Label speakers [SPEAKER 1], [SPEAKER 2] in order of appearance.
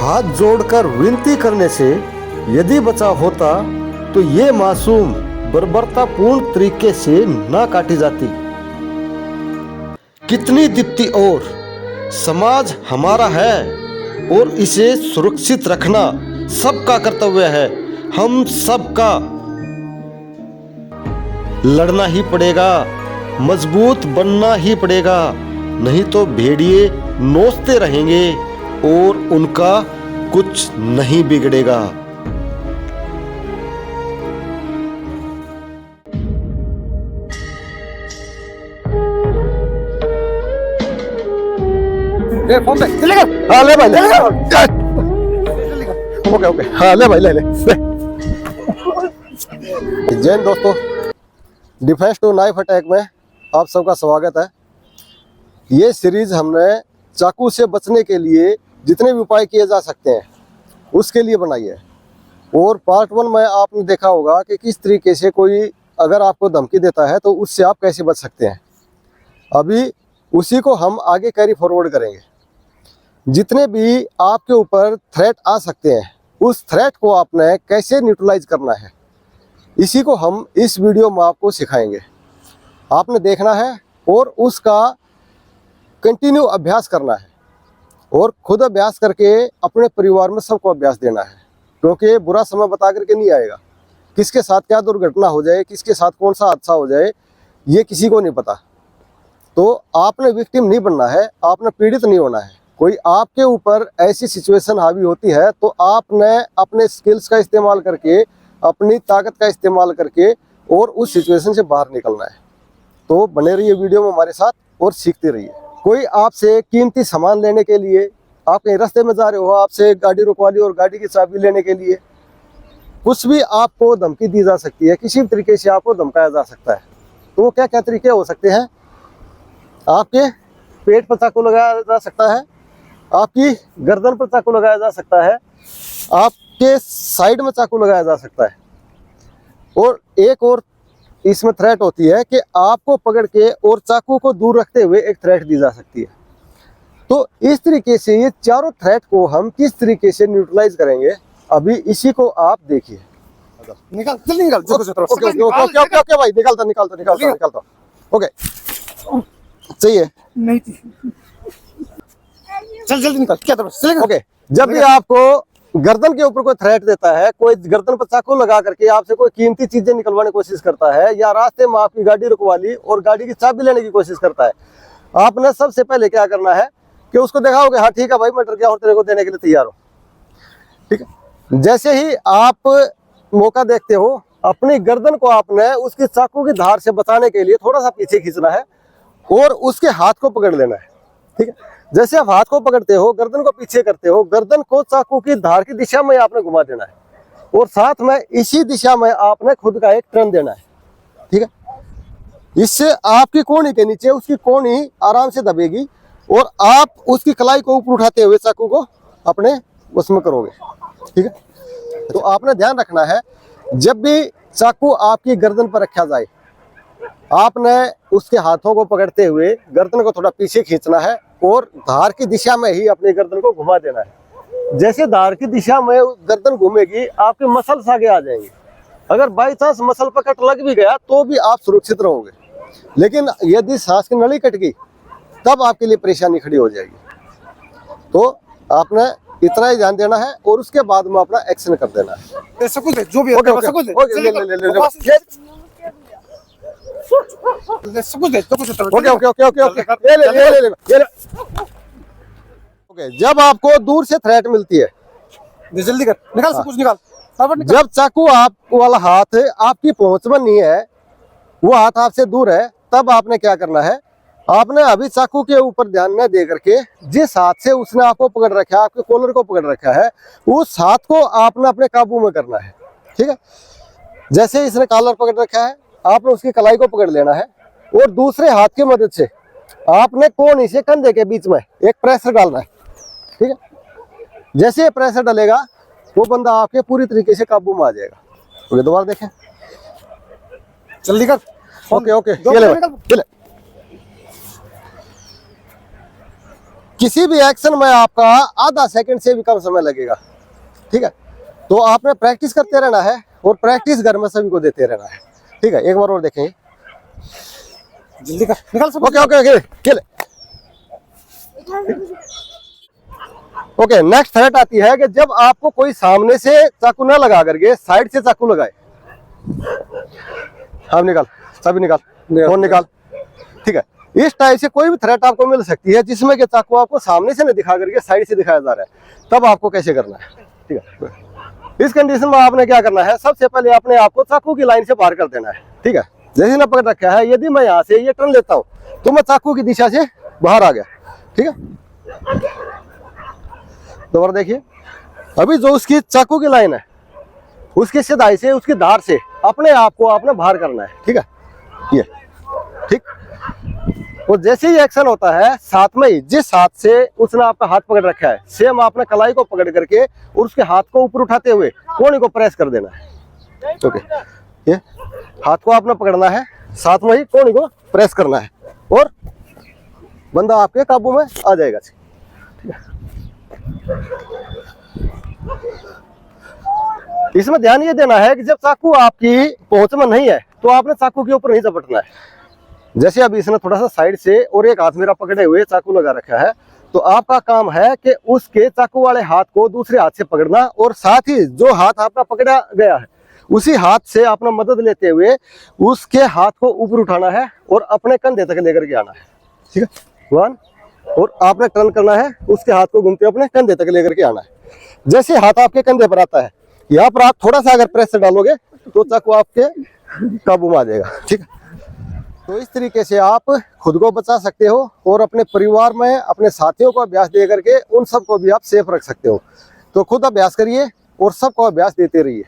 [SPEAKER 1] हाथ जोड़कर विनती करने से यदि बचा होता तो ये मासूम बर्बरतापूर्ण तरीके से ना काटी जाती। कितनी दीप्ति और समाज हमारा है और इसे सुरक्षित रखना सबका कर्तव्य है। हम सबका लड़ना ही पड़ेगा, मजबूत बनना ही पड़ेगा, नहीं तो भेड़िए नोचते रहेंगे और उनका कुछ नहीं बिगड़ेगा।
[SPEAKER 2] फोन पे चलेगा।
[SPEAKER 1] हाँ ले भाई ले। ओके ओके हाँ ले भाई ले। जैन दोस्तों, डिफेंस टू नाइफ अटैक में आप सबका स्वागत है। ये सीरीज हमने चाकू से बचने के लिए जितने भी उपाय किए जा सकते हैं उसके लिए बनाई है। और पार्ट 1 में आपने देखा होगा कि किस तरीके से कोई अगर आपको धमकी देता है तो उससे आप कैसे बच सकते हैं। अभी उसी को हम आगे कैरी फॉरवर्ड करेंगे। जितने भी आपके ऊपर थ्रेट आ सकते हैं उस थ्रेट को आपने कैसे न्यूट्रलाइज करना है, इसी को हम इस वीडियो में आपको सिखाएंगे। आपने देखना है और उसका कंटिन्यू अभ्यास करना है और खुद अभ्यास करके अपने परिवार में सबको अभ्यास देना है, क्योंकि बुरा समय बता करके नहीं आएगा। किसके साथ क्या दुर्घटना हो जाए, किसके साथ कौन सा हादसा हो जाए, ये किसी को नहीं पता। तो आपने विक्टिम नहीं बनना है, आपने पीड़ित नहीं होना है। कोई आपके ऊपर ऐसी सिचुएशन हावी होती है तो आपने अपने स्किल्स का इस्तेमाल करके, अपनी ताकत का इस्तेमाल करके और उस सिचुएशन से बाहर निकलना है। तो बने रहिए वीडियो में हमारे साथ और सीखते रहिए। कोई आपसे कीमती सामान लेने के लिए, आप कहीं रास्ते में जा रहे हो, आपसे गाड़ी रुकवा ली और गाड़ी की चाबी लेने के लिए कुछ भी आपको धमकी दी जा सकती है, किसी भी तरीके से आपको धमकाया जा सकता है। तो वो क्या क्या तरीके हो सकते हैं? आपके पेट पर चाकू लगाया जा सकता है, आपकी गर्दन पर चाकू लगाया जा सकता है, आपके साइड में चाकू लगाया जा सकता है। और एक और इसमें थ्रेट होती है कि आपको पकड़ के और चाकू को दूर रखते हुए एक थ्रेट दी जा सकती है। तो इस तरीके से ये चारों थ्रेट को हम किस तरीके से न्यूट्रलाइज करेंगे, अभी इसी को आप देखिए।
[SPEAKER 2] निकाल जल्दी निकाल।
[SPEAKER 1] Okay okay okay okay okay भाई, निकालता। ओके चाहिए
[SPEAKER 2] नहीं चल जल्दी निकाल। क्या चलेगा?
[SPEAKER 1] ओके। जब भी आपको गर्दन के ऊपर कोई थ्रेट देता है, कोई गर्दन पर चाकू लगा करके आपसे कोई कीमती चीजें निकलवाने की कोशिश करता है, या रास्ते में आपकी गाड़ी रुकवा ली और गाड़ी की चाबी लेने की कोशिश करता है, आपने सबसे पहले क्या करना है कि उसको दिखाओगे हाँ ठीक है भाई मैं डर गया और तेरे को देने के लिए तैयार हो। ठीक है। जैसे ही आप मौका देखते हो, अपनी गर्दन को आपने उसकी चाकू की धार से बचाने के लिए थोड़ा सा पीछे खींचना है और उसके हाथ को पकड़ लेना है। ठीक है। जैसे आप हाथ को पकड़ते हो, गर्दन को पीछे करते हो, गर्दन को चाकू की धार की दिशा में आपने घुमा देना है और साथ में इसी दिशा में आपने खुद का एक टर्न देना है। ठीक है। इससे आपकी कोहनी के नीचे उसकी कोहनी आराम से दबेगी और आप उसकी कलाई को ऊपर उठाते हुए चाकू को अपने उसमें करोगे। ठीक है। तो आपने ध्यान रखना है, जब भी चाकू आपकी गर्दन पर रखा जाए, आपने उसके हाथों को पकड़ते हुए गर्दन को थोड़ा पीछे खींचना है और धार की दिशा में ही अपनी गर्दन को घुमा देना है। जैसे धार की दिशा में गर्दन घूमेगी, आपके मसल्स आगे आ जाएंगे। अगर बाई चांस मसल पर कट लग भी गया तो भी आप सुरक्षित रहोगे, लेकिन यदि सांस की नली कट गई तब आपके लिए परेशानी खड़ी हो जाएगी। तो आपने इतना ही ध्यान देना है और उसके बाद में अपना एक्शन कर देना है।
[SPEAKER 2] सब कुछ जो भी
[SPEAKER 1] ओके। जब आपको दूर से थ्रेट मिलती है,
[SPEAKER 2] जल्दी कर, निकाल सब कुछ निकाल।
[SPEAKER 1] जब चाकू आप वाला हाथ आपकी पहुंच में नहीं है, वो हाथ आपसे दूर है, तब आपने क्या करना है, आपने अभी चाकू के ऊपर ध्यान न दे करके जिस हाथ से उसने आपको पकड़ रखा है, आपके कॉलर को पकड़ रखा है, उस हाथ को आपने अपने काबू में करना है। ठीक है। जैसे इसने कॉलर पकड़ रखा है, आपने उसकी कलाई को पकड़ लेना है और दूसरे हाथ की मदद से आपने कोहनी से कंधे के बीच में एक प्रेशर डालना है। ठीक है। जैसे ये प्रेशर डालेगा वो बंदा आपके पूरी तरीके से काबू में आ जाएगा। तो दोबारा देखें,
[SPEAKER 2] जल्दी कर।
[SPEAKER 1] Okay okay. किसी भी एक्शन में आपका आधा सेकंड से भी कम समय लगेगा। ठीक है, तो आपने प्रैक्टिस करते रहना है और प्रैक्टिस घर में सभी को देते रहना है। ठीक है, एक बार और देखें।
[SPEAKER 2] जल्दी कर, निकाल सब।
[SPEAKER 1] ओके ओके ओके खेले। ओके, नेक्स्ट थ्रेट आती है कि जब आपको कोई सामने से चाकू ना लगा करके साइड से चाकू लगाए। अब निकाल, सभी निकाल, फोन निकाल। ठीक है, इस टाइप से कोई भी थ्रेट आपको मिल सकती है जिसमें कि चाकू आपको सामने से नहीं दिखा करके साइड से दिखाया जा रहा है, तब आपको कैसे करना है। ठीक है, इस कंडीशन में आपने क्या करना है, सबसे पहले अपने आप को चाकू की लाइन से पार कर देना है। ठीक है, जैसे ना पकड़ रखा है, यदि मैं यहाँ से ये टर्न लेता हूँ तो मैं चाकू की दिशा से बाहर आ गया। ठीक है, दोबारा देखिए, अभी जो उसकी चाकू की लाइन है उसकी सिधाई से, उसकी धार से अपने आप को आपने बाहर करना है। ठीक है, ये ठीक। और जैसे ही एक्शन होता है, साथ में ही जिस हाथ से उसने आपका हाथ पकड़ रखा है, सेम आपने कलाई को पकड़ करके और उसके हाथ को ऊपर उठाते हुए कोहनी को प्रेस कर देना है। ओके, ये हाथ को आपने पकड़ना है, साथ में ही कोहनी को प्रेस करना है और बंदा आपके काबू में आ जाएगा। ठीक है, इसमें ध्यान ये देना है कि जब चाकू आपकी पहुंच में नहीं है तो आपने चाकू के ऊपर नहीं झपटना है। जैसे अभी इसने थोड़ा सा साइड से और एक हाथ मेरा पकड़े हुए चाकू लगा रखा है, तो आपका काम है कि उसके चाकू वाले हाथ को दूसरे हाथ से पकड़ना और साथ ही जो हाथ आपका पकड़ा गया है उसी हाथ से अपना मदद लेते हुए उसके हाथ को ऊपर उठाना है और अपने कंधे तक लेकर के आना है। ठीक है, वन, और आपने टर्न करना है, उसके हाथ को घूमते अपने कंधे तक लेकर के आना है। जैसे हाथ आपके कंधे पर आता है, यहाँ पर आप थोड़ा सा अगर प्रेस डालोगे तो चाकू आपके काबू में आ जाएगा। ठीक है, तो इस तरीके से आप खुद को बचा सकते हो और अपने परिवार में अपने साथियों को अभ्यास दे करके उन सबको भी आप सेफ रख सकते हो। तो खुद अभ्यास करिए और सबको अभ्यास देते रहिए।